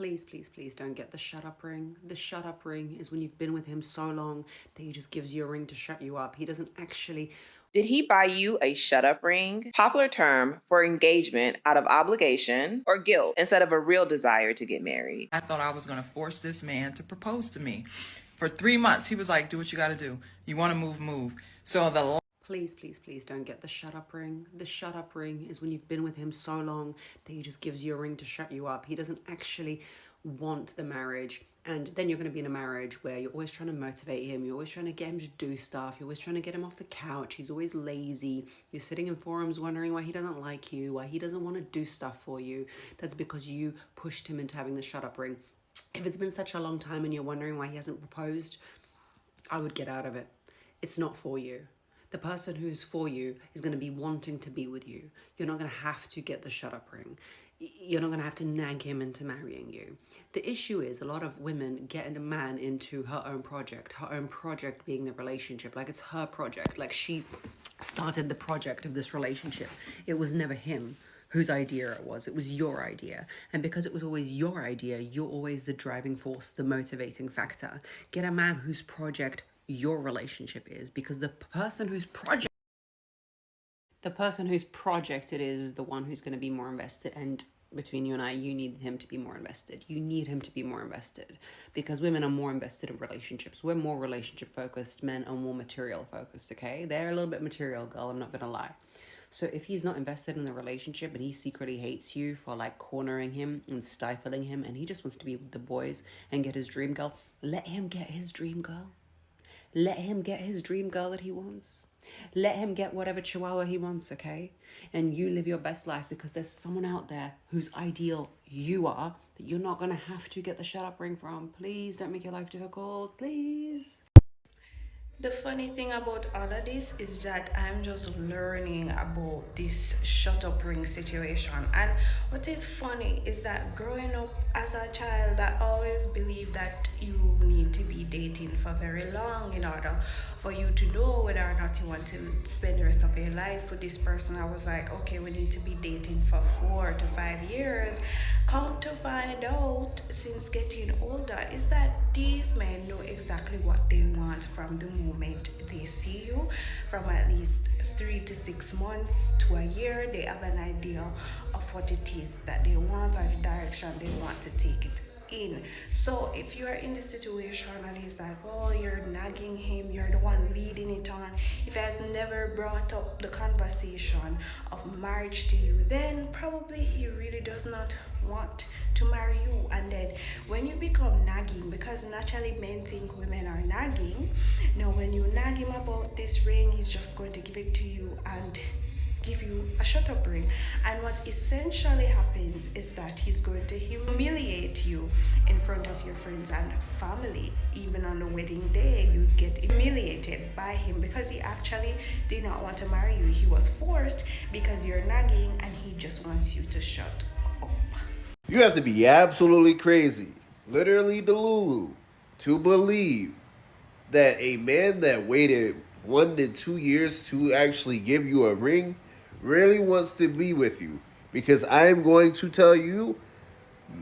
Please, please, please don't get the shut up ring. The shut up ring is when you've been with him so long that he just gives you a ring to shut you up. He doesn't actually. Did he buy you a shut up ring? Popular term for engagement out of obligation or guilt instead of a real desire to get married. I thought I was going to force this man to propose to me. For 3 months, he was like, do what you got to do. You want to move, move. So Please, please, please don't get the shut up ring. The shut up ring is when you've been with him so long that he just gives you a ring to shut you up. He doesn't actually want the marriage. And then you're going to be in a marriage where you're always trying to motivate him. You're always trying to get him to do stuff. You're always trying to get him off the couch. He's always lazy. You're sitting in forums wondering why he doesn't like you, why he doesn't want to do stuff for you. That's because you pushed him into having the shut up ring. If it's been such a long time and you're wondering why he hasn't proposed, I would get out of it. It's not for you. The person who's for you is going to be wanting to be with you. You're not going to have to get the shut up ring. You're not going to have to nag him into marrying you. The issue is a lot of women get a man into her own project being the relationship. Like it's her project. Like she started the project of this relationship. It was never him whose idea it was your idea. And because it was always your idea, you're always the driving force, the motivating factor. Get a man whose project your relationship is, because the person whose project it is the one who's going to be more invested. And between you and I, you need him to be more invested. You need him to be more invested, because women are more invested in relationships. We're more relationship focused. Men are more material focused. Okay, they're a little bit material, girl, I'm not gonna lie. So if he's not invested in the relationship and he secretly hates you for like cornering him and stifling him, and he just wants to be with the boys and get his dream girl, let him get his dream girl. Let him get his dream girl that he wants. Let him get whatever chihuahua he wants, okay? And you live your best life, because there's someone out there whose ideal you are that you're not going to have to get the shut up ring from. Please don't make your life difficult, please. The funny thing about all of this is that I'm just learning about this shut up ring situation. And what is funny is that growing up as a child, I always believed that you need to be dating for very long in order for you to know whether or not you want to spend the rest of your life with this person. I was like, okay, we need to be dating for 4 to 5 years. Come to find out, since getting older, is that these men know exactly what they want from the moment they see you. From at least 3 to 6 months to a year, they have an idea of what it is that they want or the direction they want to take it in. So if you are in the situation and he's like, oh, you're nagging him, you're the one leading it on, if he has never brought up the conversation of marriage to you, then probably he really does not want to marry you. And then when you become nagging, because naturally men think women are nagging, now when you nag him about this ring, he's just going to give it to you and give you a shut up ring. And what essentially happens is that he's going to humiliate you in front of your friends and family. Even on the wedding day, you get humiliated by him, because he actually did not want to marry you. He was forced because you're nagging and he just wants you to shut up. You have to be absolutely crazy, literally delulu, to believe that a man that waited 1 to 2 years to actually give you a ring really wants to be with you. Because I am going to tell you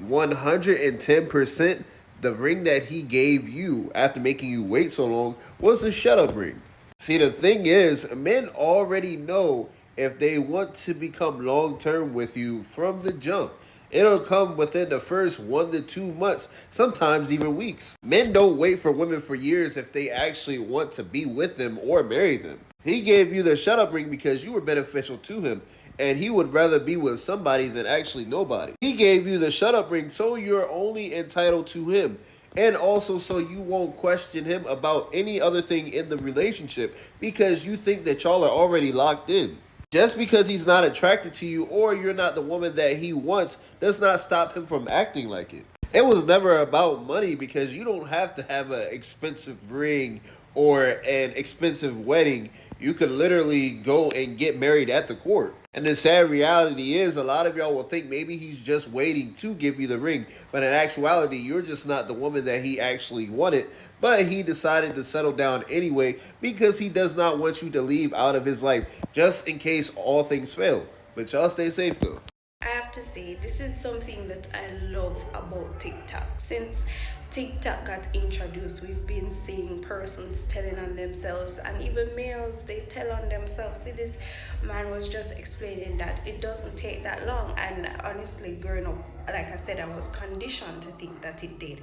110% the ring that he gave you after making you wait so long was a shut up ring. See, the thing is, men already know if they want to become long term with you from the jump. It'll come within the first 1 to 2 months, sometimes even weeks. Men don't wait for women for years if they actually want to be with them or marry them. He gave you the shut up ring because you were beneficial to him, and he would rather be with somebody than actually nobody. He gave you the shut up ring so you're only entitled to him, and also so you won't question him about any other thing in the relationship, because you think that y'all are already locked in. Just because he's not attracted to you or you're not the woman that he wants does not stop him from acting like it. It was never about money, because you don't have to have an expensive ring or an expensive wedding. You could literally go and get married at the court. And the sad reality is, a lot of y'all will think maybe he's just waiting to give you the ring, but in actuality, you're just not the woman that he actually wanted. But he decided to settle down anyway, because he does not want you to leave out of his life, just in case all things fail. But y'all stay safe though. I have have to say, this is something that I love about TikTok. Since TikTok got introduced, we've been seeing persons telling on themselves, and even males, they tell on themselves. See, this man was just explaining that it doesn't take that long, and honestly, growing up, like I said, I was conditioned to think that it did.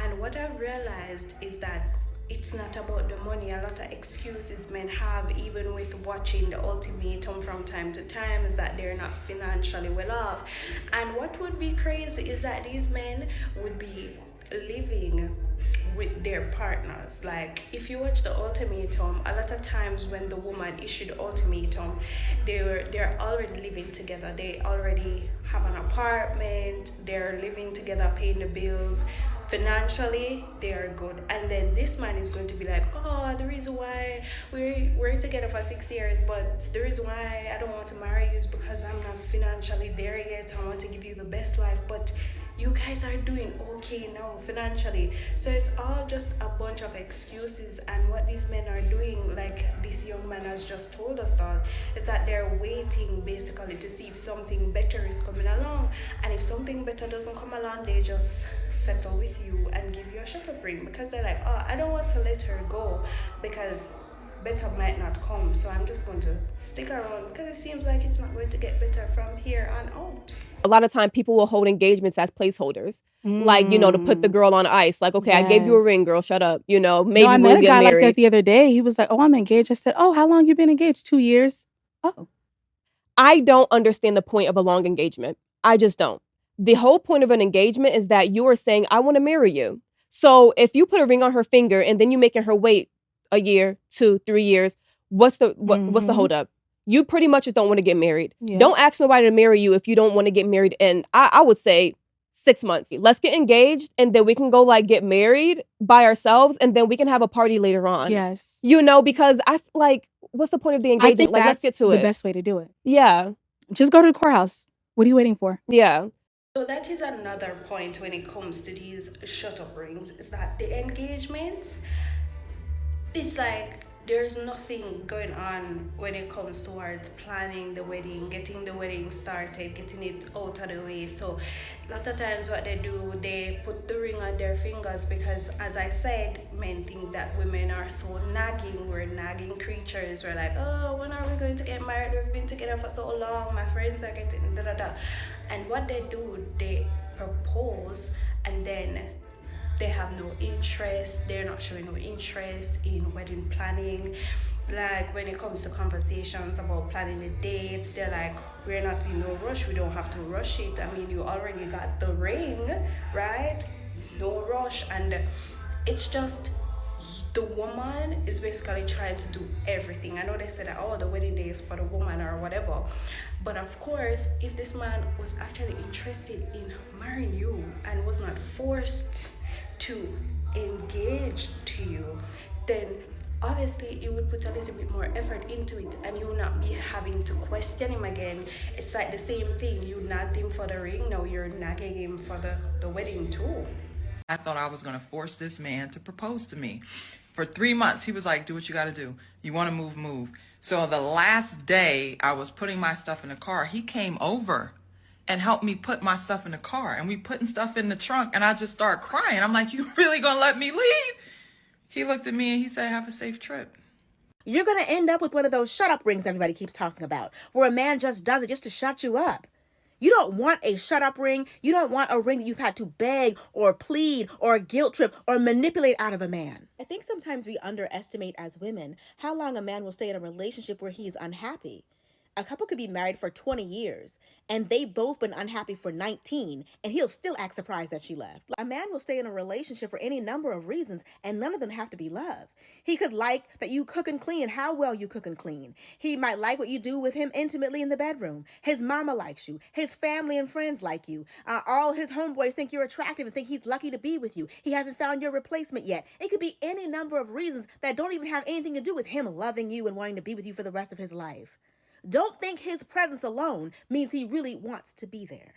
And what I've realized is that it's not about the money. A lot of excuses men have, even with watching the ultimatum from time to time, is that they're not financially well off. And what would be crazy is that these men would be living with their partners. Like, if you watch the ultimatum, a lot of times when the woman issued the ultimatum, they're already living together. They already have an apartment, they're living together, paying the bills. Financially, they are good. And then this man is going to be like, oh, the reason why we're together for 6 years, but the reason why I don't want to marry you is because I'm not financially there yet. I want to give you the best life, but you guys are doing okay now financially. So it's all just a bunch of excuses. And what these men are doing, like this young man has just told us all, is that they're waiting basically to see if something better is coming along. And if something better doesn't come along, they just settle with you and give you a shut up ring, because they're like, oh, I don't want to let her go because better might not come, so I'm just going to stick around because it seems like it's not going to get better from here on out. A lot of time people will hold engagements as placeholders, like, to put the girl on ice. Like, okay, I gave you a ring, girl, shut up. Maybe I met we'll a get guy married. like that the other day. He was like, oh, I'm engaged. I said, oh, how long you been engaged? 2 years. Oh. I don't understand the point of a long engagement. I just don't. The whole point of an engagement is that you are saying, I want to marry you. So if you put a ring on her finger and then you making her wait a year, 2, 3 years, what's the holdup? You pretty much just don't want to get married. Yeah. Don't ask nobody to marry you if you don't want to get married in, I would say, 6 months. Let's get engaged and then we can go get married by ourselves and then we can have a party later on. Yes. Because I what's the point of the engagement? I think let's get to the best way to do it. Yeah. Just go to the courthouse. What are you waiting for? Yeah. So that is another point when it comes to these shut up rings, is that the engagements, it's like there's nothing going on when it comes towards planning the wedding, getting the wedding started, getting it out of the way. So a lot of times what they do, they put the ring on their fingers because, as I said, men think that women are so nagging. We're nagging creatures. We're like, oh, when are we going to get married? We've been together for so long. My friends are getting da-da-da. And what they do, they propose and then they have no interest. They're not showing no interest in wedding planning. Like, when it comes to conversations about planning the dates, they're like, we're not in no rush. We don't have to rush it. I mean, you already got the ring, right? No rush. And it's just, the woman is basically trying to do everything. I know they said that, oh, the wedding day is for the woman or whatever. But of course, if this man was actually interested in marrying you and was not forced to engage to you, then obviously you would put a little bit more effort into it and you will not be having to question him again. It's like the same thing. You nagged him for the ring, now you're nagging him for the wedding too. I thought I was going to force this man to propose to me. For 3 months, he was like, do what you got to do. You want to move, move. So the last day I was putting my stuff in the car, he came over and helped me put my stuff in the car. And we putting stuff in the trunk and I just started crying. I'm like, you really going to let me leave? He looked at me and he said, have a safe trip. You're going to end up with one of those shut up rings everybody keeps talking about, where a man just does it just to shut you up. You don't want a shut up ring. You don't want a ring that you've had to beg or plead or guilt trip or manipulate out of a man. I think sometimes we underestimate as women how long a man will stay in a relationship where he's unhappy. A couple could be married for 20 years and they've both been unhappy for 19 and he'll still act surprised that she left. A man will stay in a relationship for any number of reasons and none of them have to be love. He could like that you cook and clean and how well you cook and clean. He might like what you do with him intimately in the bedroom. His mama likes you. His family and friends like you. All his homeboys think you're attractive and think he's lucky to be with you. He hasn't found your replacement yet. It could be any number of reasons that don't even have anything to do with him loving you and wanting to be with you for the rest of his life. Don't think his presence alone means he really wants to be there.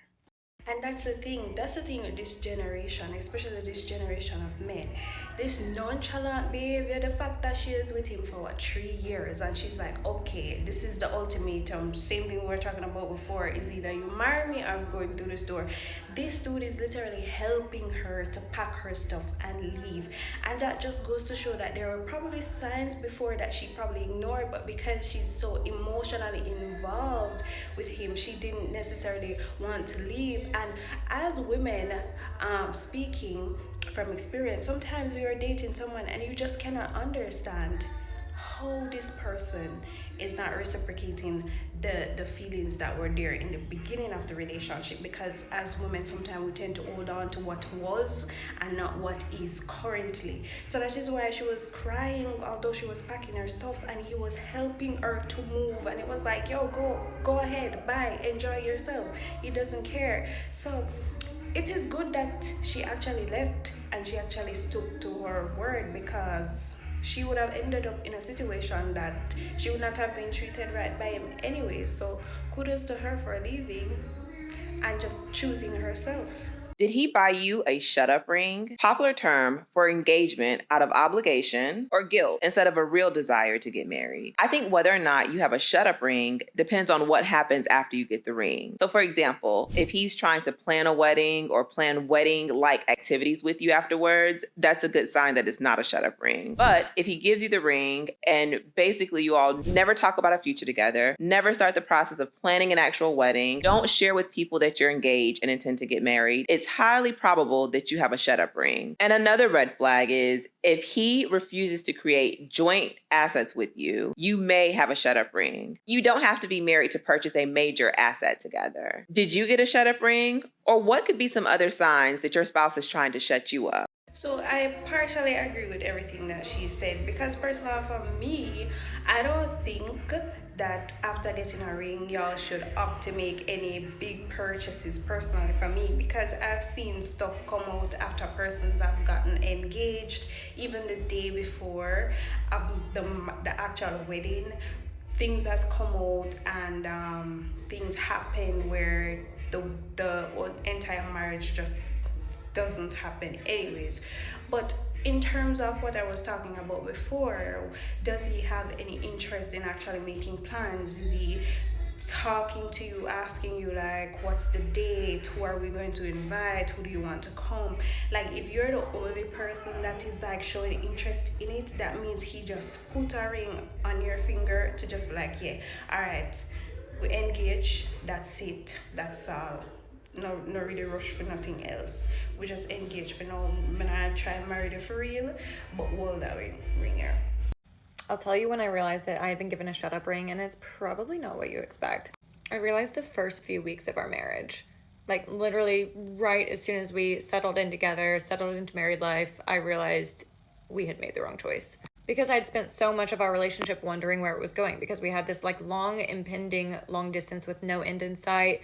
And that's the thing. That's the thing with this generation, especially this generation of men. This nonchalant behavior, the fact that she is with him for what, 3 years, and she's like, okay, this is the ultimatum. Same thing we were talking about before. Is either you marry me or I'm going through this door. This dude is literally helping her to pack her stuff and leave. And that just goes to show that there were probably signs before that she probably ignored, but because she's so emotionally involved with him, she didn't necessarily want to leave. And as women, speaking from experience, sometimes we are dating someone and you just cannot understand how this person is not reciprocating the feelings that were there in the beginning of the relationship, because as women sometimes we tend to hold on to what was and not what is currently. So that is why she was crying although she was packing her stuff, and he was helping her to move, and it was like, yo, go ahead, bye, enjoy yourself. He doesn't care. So it is good that she actually left and she actually stuck to her word, because she would have ended up in a situation that she would not have been treated right by him anyway. So kudos to her for leaving and just choosing herself. Did he buy you a shut up ring? Popular term for engagement out of obligation or guilt instead of a real desire to get married. I think whether or not you have a shut up ring depends on what happens after you get the ring. So for example, if he's trying to plan a wedding or plan wedding like activities with you afterwards, that's a good sign that it's not a shut up ring. But if he gives you the ring and basically you all never talk about a future together, never start the process of planning an actual wedding, don't share with people that you're engaged and intend to get married, it's highly probable that you have a shut up ring. And another red flag is if he refuses to create joint assets with you, you may have a shut up ring. You don't have to be married to purchase a major asset together. Did you get a shut up ring? Or what could be some other signs that your spouse is trying to shut you up? So I partially agree with everything that she said, because personally for me, I don't think that after getting a ring y'all should opt to make any big purchases personally for me, because I've seen stuff come out after persons have gotten engaged, even the day before the actual wedding. Things has come out, and things happen where the entire marriage just doesn't happen anyways. But in terms of what I was talking about before, does he have any interest in actually making plans? Is he talking to you, asking you like, what's the date, who are we going to invite, who do you want to come? Like, if you're the only person that is like showing interest in it, that means he just put a ring on your finger to just be like, yeah, all right, we engage, that's it, that's all. No really rush for nothing else. We just engage for now. I'm gonna try and marry you for real, but hold that ring here. I'll tell you when I realized that I had been given a shut up ring, and it's probably not what you expect. I realized the first few weeks of our marriage. Like, literally right as soon as we settled in together, settled into married life, I realized we had made the wrong choice. Because I'd spent so much of our relationship wondering where it was going, because we had this like long impending long distance with no end in sight.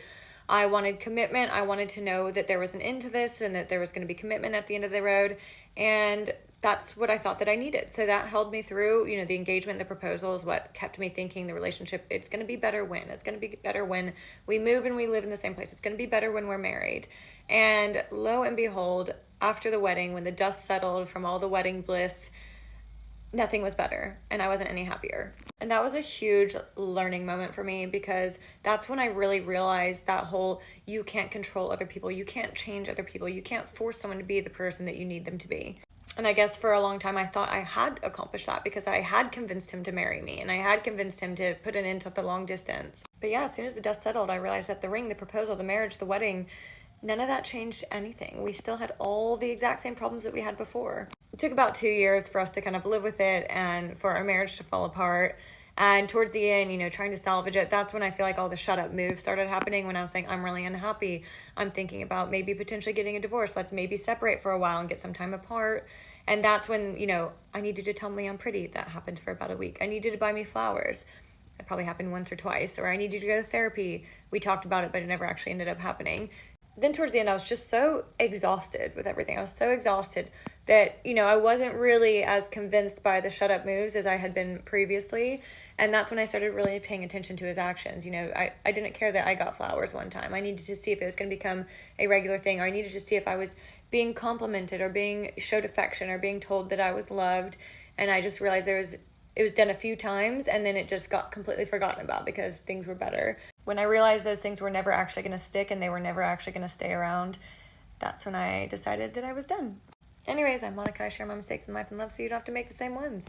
I wanted commitment. I wanted to know that there was an end to this and that there was going to be commitment at the end of the road. And that's what I thought that I needed. So that held me through, the engagement, the proposal is what kept me thinking the relationship, it's going to be better when. It's going to be better when we move and we live in the same place. It's going to be better when we're married. And lo and behold, after the wedding, when the dust settled from all the wedding bliss, nothing was better and I wasn't any happier. And that was a huge learning moment for me, because that's when I really realized that whole, you can't control other people, you can't change other people, you can't force someone to be the person that you need them to be. And I guess for a long time I thought I had accomplished that, because I had convinced him to marry me and I had convinced him to put an end to the long distance. But yeah, as soon as the dust settled, I realized that the ring, the proposal, the marriage, the wedding, none of that changed anything. We still had all the exact same problems that we had before. It took about 2 years for us to kind of live with it and for our marriage to fall apart. And towards the end, trying to salvage it, that's when I feel like all the shut up moves started happening, when I was saying, I'm really unhappy. I'm thinking about maybe potentially getting a divorce. Let's maybe separate for a while and get some time apart. And that's when, I needed to tell me I'm pretty. That happened for about a week. I needed to buy me flowers. It probably happened once or twice. Or I needed to go to therapy. We talked about it, but it never actually ended up happening. then towards the end, I was just so exhausted with everything. I was so exhausted that, you know, I wasn't really as convinced by the shut up moves as I had been previously. And that's when I started really paying attention to his actions. You know, I didn't care that I got flowers one time. I needed to see if it was going to become a regular thing, or I needed to see if I was being complimented or being showed affection or being told that I was loved. And I just realized it was done a few times and then it just got completely forgotten about because things were better. When I realized those things were never actually going to stick and they were never actually going to stay around, that's when I decided that I was done. Anyways, I'm Monica. I share my mistakes in life and love so you don't have to make the same ones.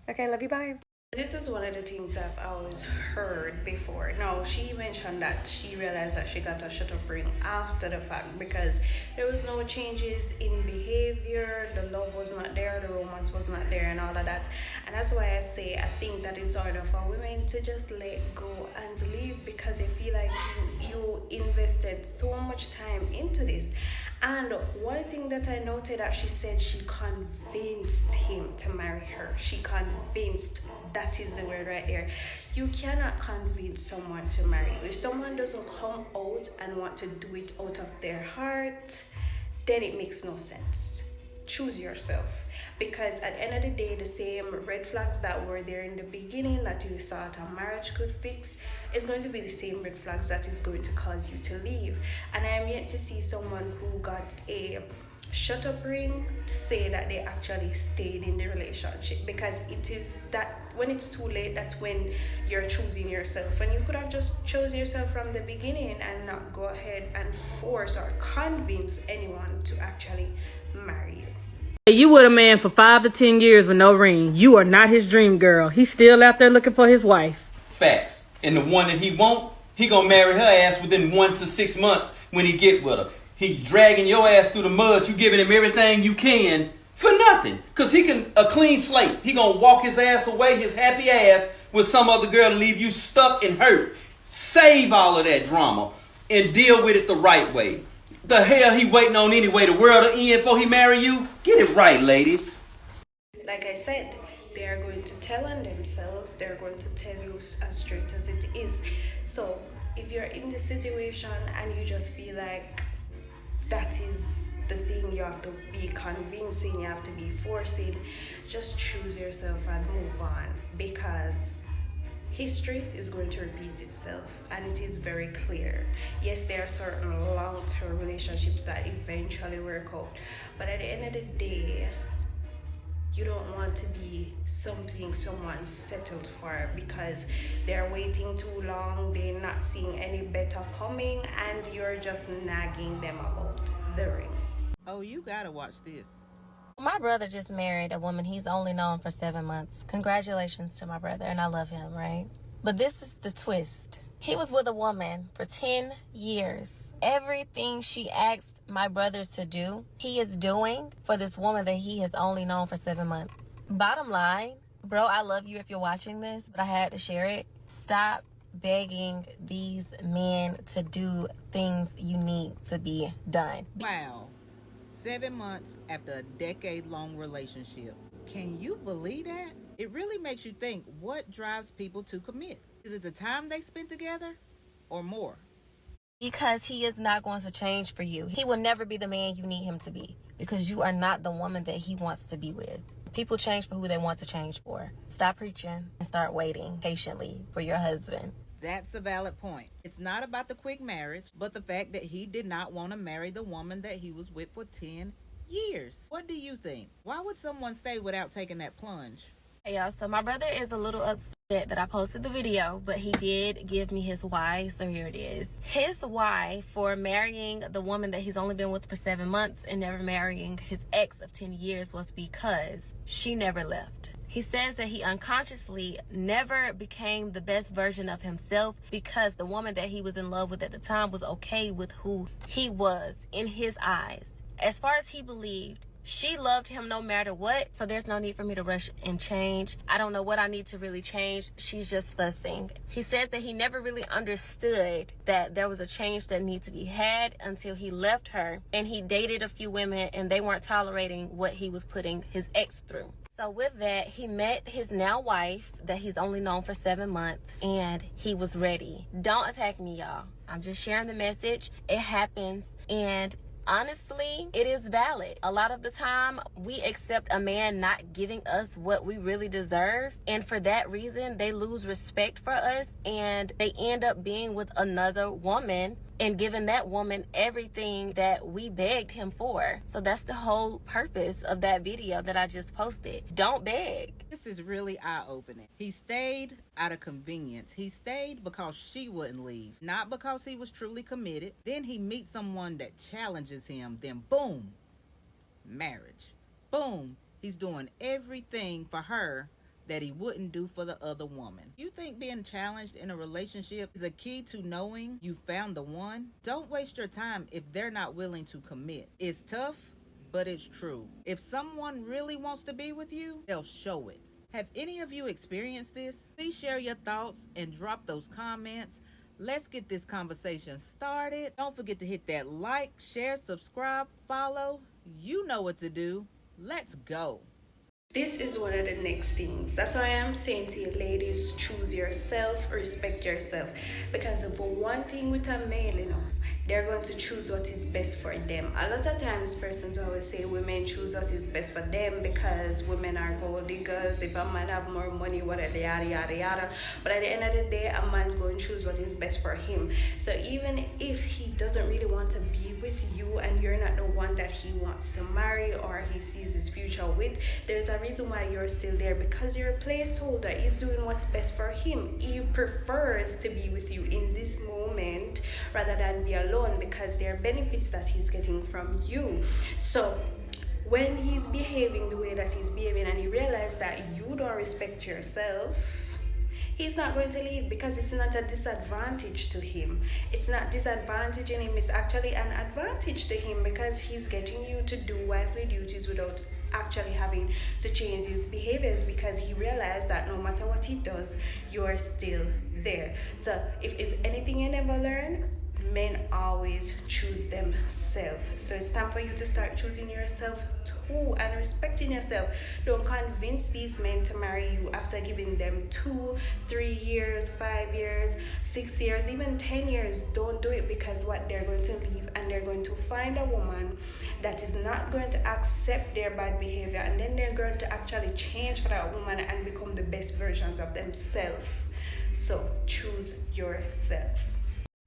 Okay, love you, bye. This is one of the things I've always heard before. Now, she mentioned that she realized that she got a shut up ring after the fact because there was no changes in behavior, the love was not there, the romance was not there, and all of that. And that's why I say I think that it's order for women to just let go and leave because they feel like you invested so much time into this. And one thing that I noted that she said she convinced him to marry her. She convinced, that is the word right there. You cannot convince someone to marry you. If someone doesn't come out and want to do it out of their heart, then it makes no sense. Choose yourself. Because at the end of the day, the same red flags that were there in the beginning that you thought a marriage could fix is going to be the same red flags that is going to cause you to leave. And I am yet to see someone who got a shut up ring to say that they actually stayed in the relationship, because it is that when it's too late, that's when you're choosing yourself. And you could have just chose yourself from the beginning and not go ahead and force or convince anyone to actually marry you. You with a man for 5 to 10 years with no ring. You are not his dream girl. He's still out there looking for his wife. Facts. And the one that he won't, he gonna marry her ass within 1 to 6 months when he get with her. He's dragging your ass through the mud. You giving him everything you can for nothing. Cause he can, a clean slate. He gonna walk his ass away, his happy ass, with some other girl to leave you stuck and hurt. Save all of that drama and deal with it the right way. The hell he waiting on anyway? The world to end before he marry you? Get it right, ladies. Like I said, they are going to tell on themselves. They're going to tell you as straight as it is. So if you're in this situation and you just feel like that is the thing you have to be convincing, you have to be forcing, just choose yourself and move on, because history is going to repeat itself, and it is very clear. Yes, there are certain long-term relationships that eventually work out, but at the end of the day, you don't want to be something someone settled for because they're waiting too long, they're not seeing any better coming, and you're just nagging them about the ring. Oh, you gotta watch this. My brother just married a woman he's only known for 7 months. Congratulations to my brother, and I love him, right? But this is the twist. He was with a woman for 10 years. Everything she asked my brothers to do, he is doing for this woman that he has only known for 7 months. Bottom line, bro, I love you if you're watching this, but I had to share it. Stop begging these men to do things you need to be done. Wow. 7 months after a decade-long relationship. Can you believe that? It really makes you think, what drives people to commit? Is it the time they spent together or more? Because he is not going to change for you. He will never be the man you need him to be because you are not the woman that he wants to be with. People change for who they want to change for. Stop preaching and start waiting patiently for your husband. That's a valid point. It's not about the quick marriage, but the fact that he did not want to marry the woman that he was with for 10 years. What do you think? Why would someone stay without taking that plunge? Hey y'all, so my brother is a little upset that I posted the video, but he did give me his why, so here it is. His why for marrying the woman that he's only been with for 7 months and never marrying his ex of 10 years was because she never left. He says that he unconsciously never became the best version of himself because the woman that he was in love with at the time was okay with who he was in his eyes. As far as he believed, she loved him no matter what, so there's no need for me to rush and change. I don't know what I need to really change. She's just fussing. He says that he never really understood that there was a change that needed to be had until he left her and he dated a few women and they weren't tolerating what he was putting his ex through. So with that, he met his now wife that he's only known for 7 months and he was ready. Don't attack me, y'all. I'm just sharing the message. It happens, and honestly, it is valid. A lot of the time, we accept a man not giving us what we really deserve, and for that reason, they lose respect for us, and they end up being with another woman and giving that woman everything that we begged him for. So that's the whole purpose of that video that I just posted. Don't beg. This is really eye-opening. He stayed out of convenience. He stayed because she wouldn't leave, not because he was truly committed. Then he meets someone that challenges him. Then boom, marriage. Boom, he's doing everything for her that he wouldn't do for the other woman. You think being challenged in a relationship is a key to knowing you found the one? Don't waste your time if they're not willing to commit. It's tough, but it's true. If someone really wants to be with you, they'll show it. Have any of you experienced this? Please share your thoughts and drop those comments. Let's get this conversation started. Don't forget to hit that like, share, subscribe, follow. You know what to do. Let's go. This is one of the next things. That's why I'm saying to you, ladies, choose yourself, respect yourself. Because for one thing with a male, they're going to choose what is best for them. A lot of times persons always say women choose what is best for them because women are gold diggers. If a man have more money, whatever, yada yada yada. But at the end of the day, a man's going to choose what is best for him. So even if he doesn't really want to be with you and you're not the one that he wants to marry or he sees his future with, there's a reason why you're still there, because you're a placeholder. He's doing what's best for him. He prefers to be with you in this moment rather than be alone, because there are benefits that he's getting from you. So when he's behaving the way that he's behaving and he realizes that you don't respect yourself, he's not going to leave, because it's not a disadvantage to him. It's not disadvantaging him, it's actually an advantage to him, because he's getting you to do wifely duties without actually having to change his behaviors, because he realized that no matter what he does, you're still there. So if it's anything you never learn, men always choose themselves. So it's time for you to start choosing yourself too and respecting yourself. Don't convince these men to marry you after giving them 2, 3 years, 5 years, 6 years, even 10 years. Don't do it, because what they're going to leave and they're going to find a woman that is not going to accept their bad behavior, and then they're going to actually change for that woman and become the best versions of themselves. So choose yourself.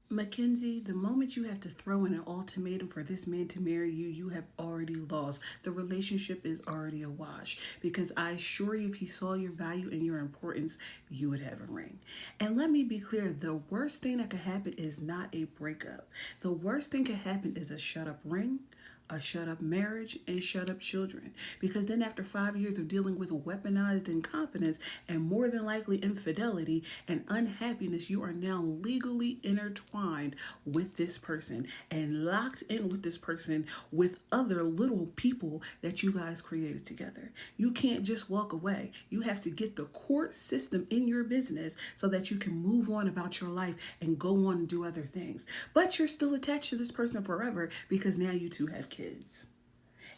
Mackenzie, the moment you have to throw in an ultimatum for this man to marry you, you have already lost. The relationship is already a wash, because I assure you, if he saw your value and your importance, you would have a ring. And let me be clear, the worst thing that could happen is not a breakup. The worst thing could happen is a shut-up ring, a shut-up marriage, and shut-up children. Because then after 5 years of dealing with weaponized incompetence and more than likely infidelity and unhappiness, you are now legally intertwined with this person and locked in with this person with other little people that you guys created together. You can't just walk away. You have to get the court system in your business so that you can move on about your life and go on and do other things. But you're still attached to this person forever, because now you two have kids.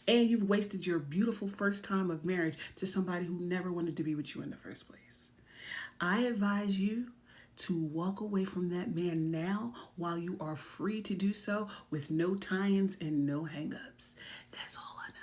And you've wasted your beautiful first time of marriage to somebody who never wanted to be with you in the first place. I advise you to walk away from that man now while you are free to do so, with no tie-ins and no hang-ups. That's all I know.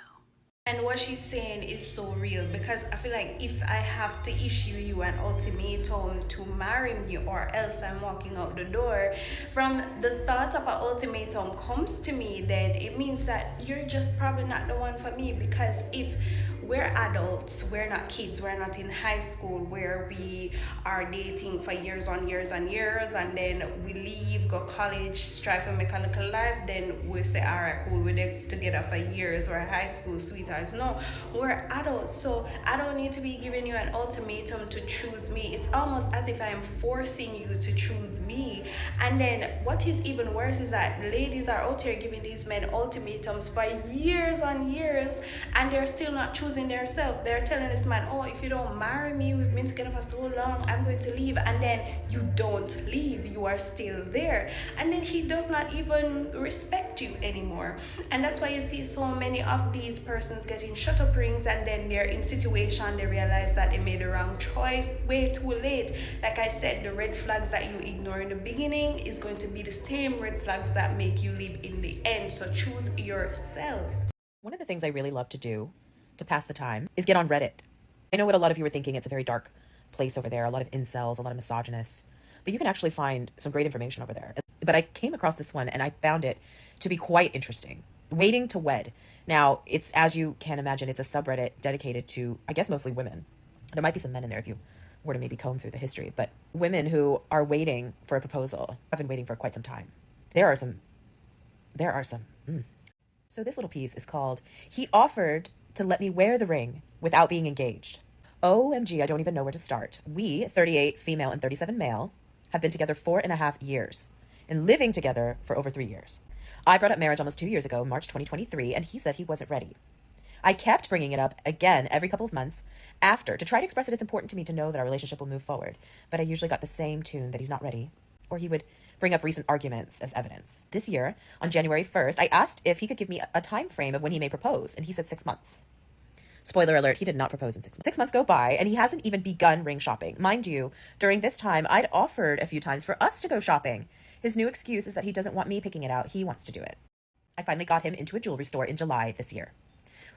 And what she's saying is so real, because I feel like if I have to issue you an ultimatum to marry me or else I'm walking out the door, from the thought of an ultimatum comes to me, then it means that you're just probably not the one for me. Because if we're adults, we're not kids, we're not in high school where we are dating for years on years and years, and then we leave, go college, strive to make a little life, then we say, all right, cool, we're together for years, we're high school sweethearts. No, we're adults, so I don't need to be giving you an ultimatum to choose me. It's almost as if I'm forcing you to choose me. And then what is even worse is that ladies are out here giving these men ultimatums for years on years, and they're still not choosing themselves. They're telling this man, oh, if you don't marry me, we've been together for so long, I'm going to leave. And then you don't leave, you are still there, and then he does not even respect you anymore. And that's why you see so many of these persons getting shut up rings, and then they're in situation, they realize that they made the wrong choice way too late. Like I said, the red flags that you ignore in the beginning is going to be the same red flags that make you leave in the end. So choose yourself. One of the things I really love to do to pass the time is get on Reddit. I know what a lot of you are thinking. It's a very dark place over there, a lot of incels, a lot of misogynists, but you can actually find some great information over there. But I came across this one and I found it to be quite interesting. Waiting to wed. Now, it's, as you can imagine, it's a subreddit dedicated to, I guess, mostly women. There might be some men in there if you were to maybe comb through the history, but women who are waiting for a proposal have been waiting for quite some time. There are some. So this little piece is called, "He offered to let me wear the ring without being engaged." OMG, I don't even know where to start. We, 38 female and 37 male, have been together 4.5 years and living together for over 3 years. I brought up marriage almost 2 years ago, March 2023, and he said he wasn't ready. I kept bringing it up again every couple of months after to try to express that it's important to me to know that our relationship will move forward, but I usually got the same tune that he's not ready, or he would bring up recent arguments as evidence. This year, on January 1st, I asked if he could give me a time frame of when he may propose, and he said 6 months. Spoiler alert, he did not propose in 6 months. 6 months go by, and he hasn't even begun ring shopping. Mind you, during this time, I'd offered a few times for us to go shopping. His new excuse is that he doesn't want me picking it out. He wants to do it. I finally got him into a jewelry store in July this year,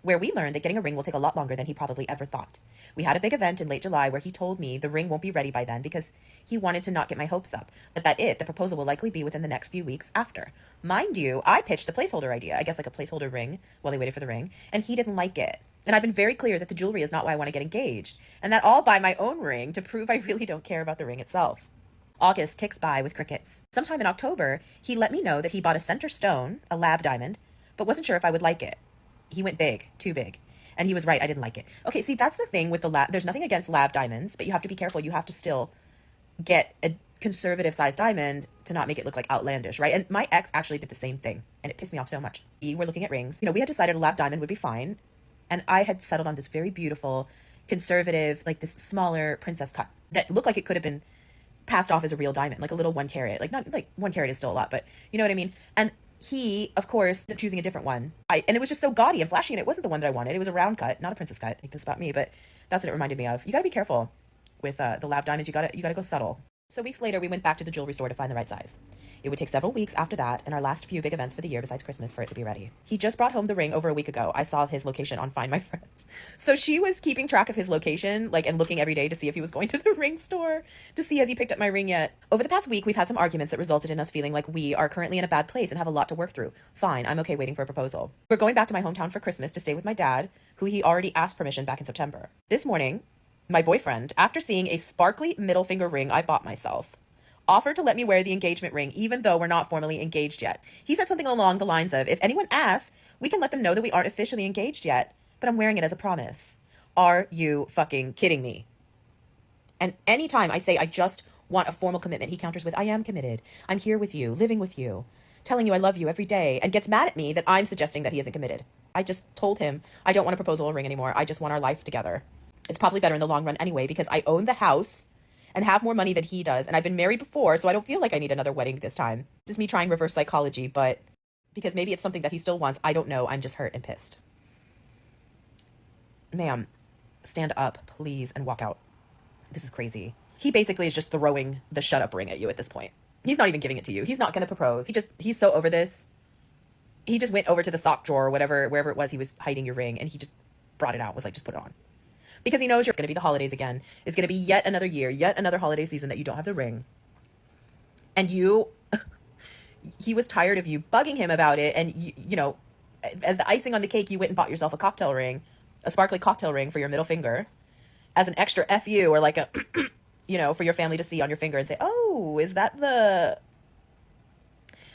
where we learned that getting a ring will take a lot longer than he probably ever thought. We had a big event in late July where he told me the ring won't be ready by then because he wanted to not get my hopes up, but the proposal will likely be within the next few weeks after. Mind you, I pitched the placeholder idea, I guess like a placeholder ring while they waited for the ring, and he didn't like it. And I've been very clear that the jewelry is not why I want to get engaged, and that I'll buy my own ring to prove I really don't care about the ring itself. August ticks by with crickets. Sometime in October, he let me know that he bought a center stone, a lab diamond, but wasn't sure if I would like it. He went big, too big. And he was right, I didn't like it. Okay, see, that's the thing with the lab. There's nothing against lab diamonds, but you have to be careful. You have to still get a conservative sized diamond to not make it look like outlandish, right? And my ex actually did the same thing, and it pissed me off so much. We were looking at rings. We had decided a lab diamond would be fine, and I had settled on this very beautiful, conservative, like this smaller princess cut that looked like it could have been passed off as a real diamond, like a little 1 carat. Like, not like 1 carat is still a lot, but you know what I mean? And he, of course, ended up choosing a different one. And it was just so gaudy and flashy, and it wasn't the one that I wanted. It was a round cut, not a princess cut. Like this about me, but that's what it reminded me of. You got to be careful with the lab diamonds. You got to go subtle. So weeks later, we went back to the jewelry store to find the right size. It would take several weeks after that and our last few big events for the year besides Christmas for it to be ready. He just brought home the ring over a week ago. I saw his location on Find My Friends. So she was keeping track of his location, and looking every day to see if he was going to the ring store, to see has he picked up my ring yet. Over the past week, we've had some arguments that resulted in us feeling like we are currently in a bad place and have a lot to work through. Fine, I'm okay waiting for a proposal. We're going back to my hometown for Christmas to stay with my dad, who he already asked permission back in September. This morning, my boyfriend, after seeing a sparkly middle finger ring I bought myself, offered to let me wear the engagement ring even though we're not formally engaged yet. He said something along the lines of, if anyone asks, we can let them know that we aren't officially engaged yet, but I'm wearing it as a promise. Are you fucking kidding me? And anytime I say I just want a formal commitment, he counters with, I am committed. I'm here with you, living with you, telling you I love you every day, and gets mad at me that I'm suggesting that he isn't committed. I just told him I don't want a proposal or ring anymore. I just want our life together. It's probably better in the long run anyway because I own the house and have more money than he does, and I've been married before, so I don't feel like I need another wedding this time. This is me trying reverse psychology, but because maybe it's something that he still wants, I don't know, I'm just hurt and pissed. Ma'am, stand up, please, and walk out. This is crazy. He basically is just throwing the shut up ring at you at this point. He's not even giving it to you. He's not going to propose. He's so over this. He just went over to the sock drawer or whatever, wherever it was he was hiding your ring, and he just brought it out, was like, just put it on. Because he knows it's going to be the holidays again. It's going to be yet another year, yet another holiday season that you don't have the ring. And he was tired of you bugging him about it. And, as the icing on the cake, you went and bought yourself a cocktail ring, a sparkly cocktail ring for your middle finger as an extra FU or like a, for your family to see on your finger and say, oh, is that the...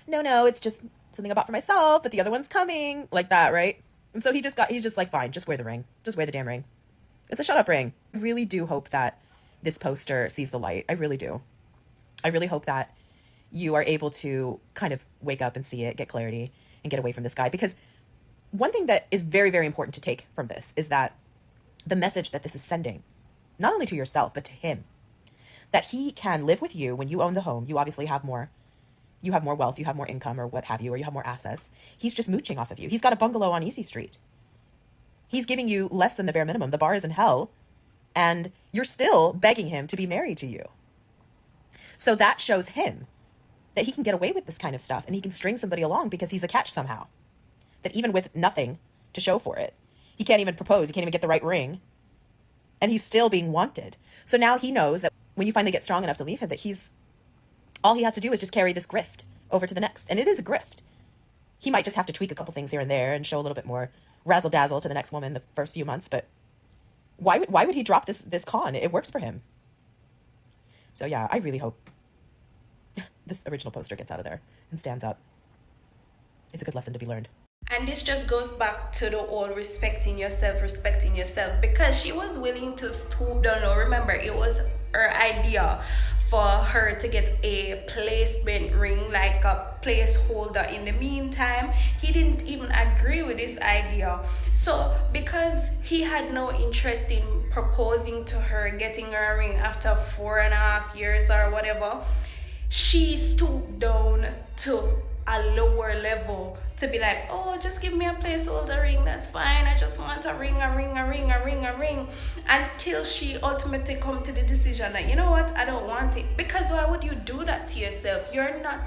No, it's just something I bought for myself, but the other one's coming. Like that, right? And so he's just like, fine, just wear the ring. Just wear the damn ring. It's a shut up ring. I really do hope that this poster sees the light. I really do. I really hope that you are able to kind of wake up and see it, get clarity, and get away from this guy. Because one thing that is very, very important to take from this is that the message that this is sending, not only to yourself, but to him, that he can live with you when you own the home. You obviously have more. You have more wealth, you have more income or what have you, or you have more assets. He's just mooching off of you. He's got a bungalow on Easy Street. He's giving you less than the bare minimum. The bar is in hell, and you're still begging him to be married to you. So that shows him that he can get away with this kind of stuff, and he can string somebody along because he's a catch somehow. That even with nothing to show for it, he can't even propose, he can't even get the right ring, and he's still being wanted. So now he knows that when you finally get strong enough to leave him, that all he has to do is just carry this grift over to the next. And it is a grift. He might just have to tweak a couple things here and there and show a little bit more razzle dazzle to the next woman the first few months, but why would he drop this con? It works for him. So yeah, I really hope this original poster gets out of there and stands up. It's a good lesson to be learned. And this just goes back to the old respecting yourself, because she was willing to stoop down low. Remember, it was her idea for her to get a placement ring, like a placeholder. In the meantime, he didn't even agree with this idea. So because he had no interest in proposing to her, getting her a ring after 4.5 years or whatever, she stooped down to a lower level to be like, oh, just give me a placeholder ring, that's fine, I just want a ring, until she ultimately come to the decision that, you know what, I don't want it. Because why would you do that to yourself? You're not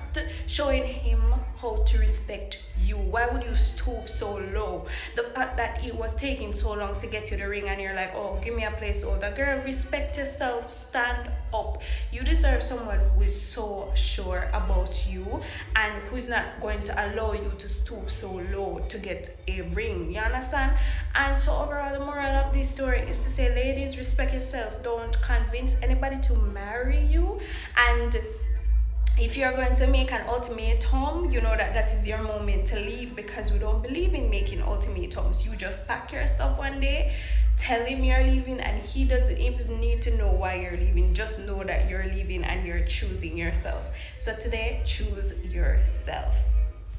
showing him how to respect you. Why would you stoop so low? The fact that it was taking so long to get you the ring and you're like, oh, give me a placeholder. Girl, respect yourself, stand up. You deserve someone who is so sure about you and who's not going to allow you to stoop so low to get a ring. You understand? And so overall, the moral of this story is to say, ladies, respect yourself. Don't convince anybody to marry you. And if you're going to make an ultimatum, you know that is your moment to leave, because we don't believe in making ultimatums. You just pack your stuff one day, tell him you're leaving, and he doesn't even need to know why you're leaving. Just know that you're leaving and you're choosing yourself. So today, choose yourself.